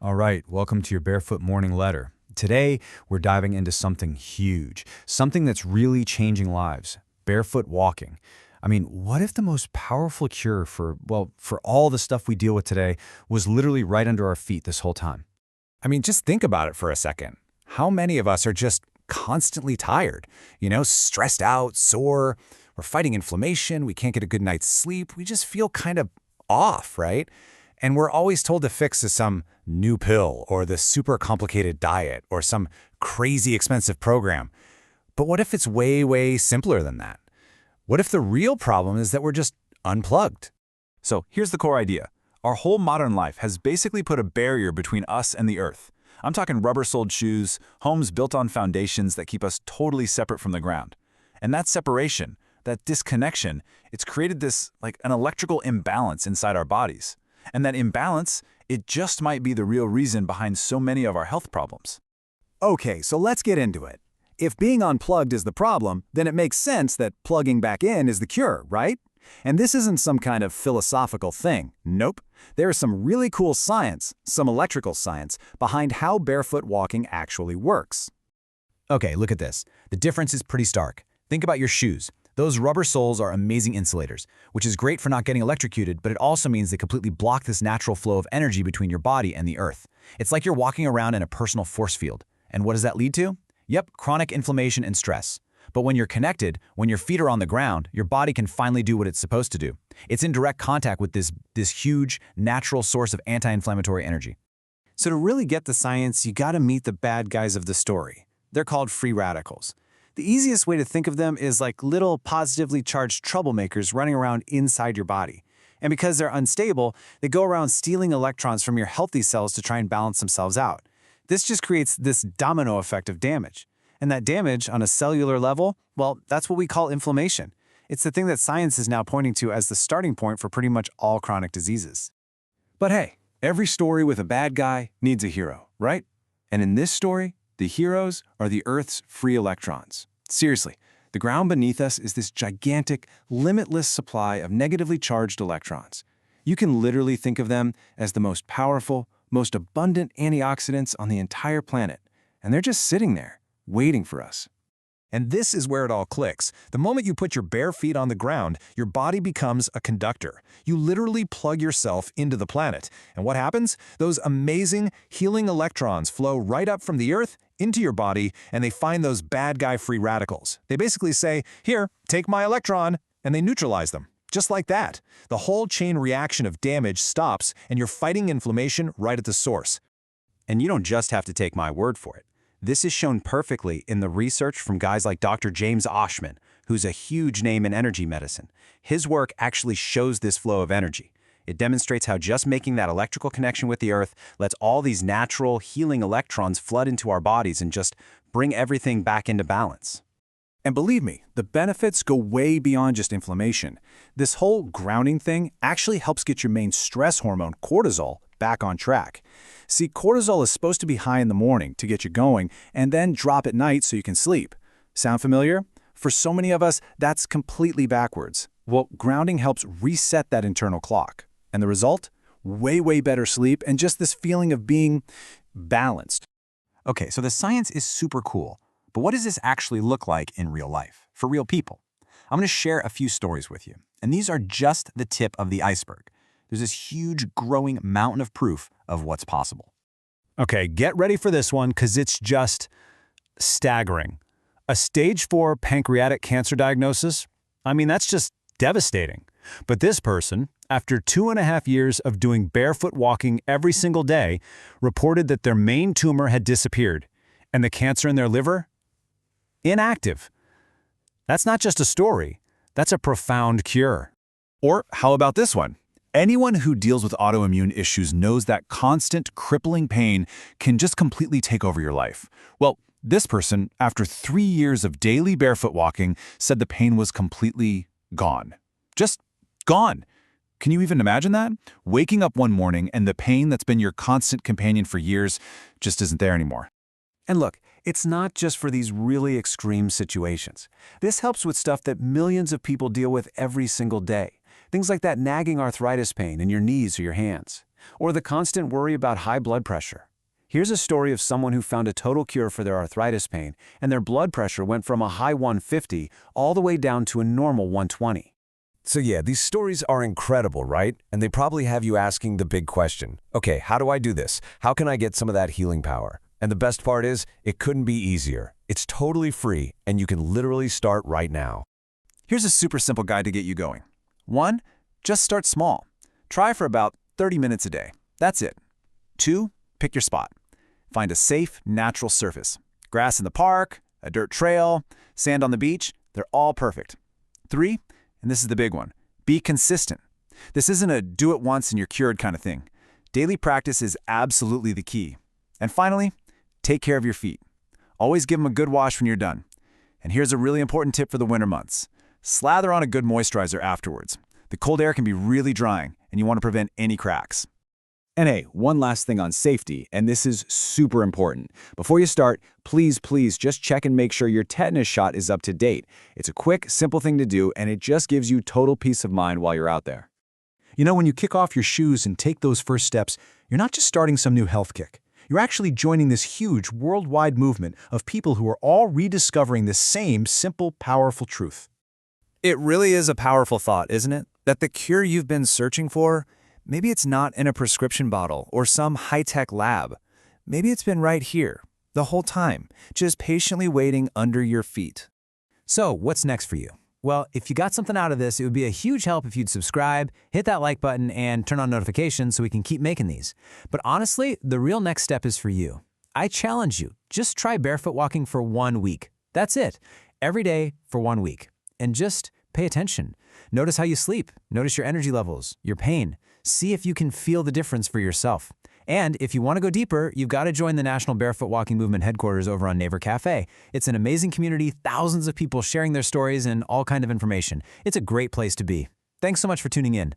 All right, welcome to your Barefoot Morning Letter. Today, we're diving into something huge, something that's really changing lives, barefoot walking. I mean, what if the most powerful cure for all the stuff we deal with today was literally right under our feet this whole time? I mean, just think about it for a second. How many of us are just constantly tired? Stressed out, sore, we're fighting inflammation, we can't get a good night's sleep, we just feel kind of off, right? And we're always told to fix to some new pill or the super complicated diet or some crazy expensive program. But what if it's way, way simpler than that? What if the real problem is that we're just unplugged? So here's the core idea. Our whole modern life has basically put a barrier between us and the earth. I'm talking rubber-soled shoes, homes built on foundations that keep us totally separate from the ground. And that separation, that disconnection, it's created this like an electrical imbalance inside our bodies. And that imbalance, it just might be the real reason behind so many of our health problems. Okay, so let's get into it. If being unplugged is the problem, then it makes sense that plugging back in is the cure, right? And this isn't some kind of philosophical thing. Nope. There is some really cool science, some electrical science, behind how barefoot walking actually works. Okay, look at this. The difference is pretty stark. Think about your shoes. Those rubber soles are amazing insulators, which is great for not getting electrocuted, but it also means they completely block this natural flow of energy between your body and the earth. It's like you're walking around in a personal force field. And what does that lead to? Yep, chronic inflammation and stress. But when you're connected, when your feet are on the ground, your body can finally do what it's supposed to do. It's in direct contact with this huge, natural source of anti-inflammatory energy. So to really get the science, you gotta meet the bad guys of the story. They're called free radicals. The easiest way to think of them is like little positively charged troublemakers running around inside your body. And because they're unstable, they go around stealing electrons from your healthy cells to try and balance themselves out. This just creates this domino effect of damage. And that damage on a cellular level, well, that's what we call inflammation. It's the thing that science is now pointing to as the starting point for pretty much all chronic diseases. But hey, every story with a bad guy needs a hero, right? And in this story, the heroes are the Earth's free electrons. Seriously, the ground beneath us is this gigantic, limitless supply of negatively charged electrons. You can literally think of them as the most powerful, most abundant antioxidants on the entire planet. And they're just sitting there, waiting for us. And this is where it all clicks. The moment you put your bare feet on the ground, your body becomes a conductor. You literally plug yourself into the planet. And what happens? Those amazing, healing electrons flow right up from the earth into your body, and they find those bad guy free radicals. They basically say, here, take my electron, and they neutralize them. Just like that. The whole chain reaction of damage stops, and you're fighting inflammation right at the source. And you don't just have to take my word for it. This is shown perfectly in the research from guys like Dr. James Oshman, who's a huge name in energy medicine. His work actually shows this flow of energy. It demonstrates how just making that electrical connection with the earth lets all these natural, healing electrons flood into our bodies and just bring everything back into balance. And believe me, the benefits go way beyond just inflammation. This whole grounding thing actually helps get your main stress hormone, cortisol, back on track. See, cortisol is supposed to be high in the morning to get you going and then drop at night so you can sleep. Sound familiar? For so many of us, that's completely backwards. Well, grounding helps reset that internal clock. And the result? Way, way better sleep and just this feeling of being balanced. Okay, so the science is super cool, but what does this actually look like in real life, for real people? I'm going to share a few stories with you, and these are just the tip of the iceberg. There's this huge, growing mountain of proof of what's possible. Okay, get ready for this one because it's just staggering. A stage 4 pancreatic cancer diagnosis? I mean, that's just devastating. But this person, after 2.5 years of doing barefoot walking every single day, reported that their main tumor had disappeared, and the cancer in their liver? Inactive. That's not just a story. That's a profound cure. Or how about this one? Anyone who deals with autoimmune issues knows that constant, crippling pain can just completely take over your life. Well, this person, after 3 years of daily barefoot walking, said the pain was completely gone. Just gone. Can you even imagine that? Waking up one morning and the pain that's been your constant companion for years just isn't there anymore. And look, it's not just for these really extreme situations. This helps with stuff that millions of people deal with every single day. Things like that nagging arthritis pain in your knees or your hands. Or the constant worry about high blood pressure. Here's a story of someone who found a total cure for their arthritis pain, and their blood pressure went from a high 150 all the way down to a normal 120. So yeah, these stories are incredible, right? And they probably have you asking the big question. Okay, how do I do this? How can I get some of that healing power? And the best part is, it couldn't be easier. It's totally free, and you can literally start right now. Here's a super simple guide to get you going. 1. Just start small. Try for about 30 minutes a day. That's it. 2. Pick your spot. Find a safe, natural surface. Grass in the park, a dirt trail, sand on the beach, they're all perfect. 3, and this is the big one, be consistent. This isn't a do it once and you're cured kind of thing. Daily practice is absolutely the key. And finally, take care of your feet. Always give them a good wash when you're done. And here's a really important tip for the winter months. Slather on a good moisturizer afterwards. The cold air can be really drying, and you want to prevent any cracks. And hey, one last thing on safety, and this is super important. Before you start, please just check and make sure your tetanus shot is up to date. It's a quick, simple thing to do, and it just gives you total peace of mind while you're out there. You know, when you kick off your shoes and take those first steps, you're not just starting some new health kick. You're actually joining this huge worldwide movement of people who are all rediscovering this same simple, powerful truth. It really is a powerful thought, isn't it? That the cure you've been searching for, maybe it's not in a prescription bottle or some high-tech lab. Maybe it's been right here, the whole time, just patiently waiting under your feet. So, what's next for you? Well, if you got something out of this, it would be a huge help if you'd subscribe, hit that like button, and turn on notifications so we can keep making these. But honestly, the real next step is for you. I challenge you, just try barefoot walking for 1 week. That's it. Every day for 1 week. And just pay attention. Notice how you sleep. Notice your energy levels, your pain. See if you can feel the difference for yourself. And if you want to go deeper, you've got to join the National Barefoot Walking Movement headquarters over on Neighbor Cafe. It's an amazing community, thousands of people sharing their stories and all kind of information. It's a great place to be. Thanks so much for tuning in.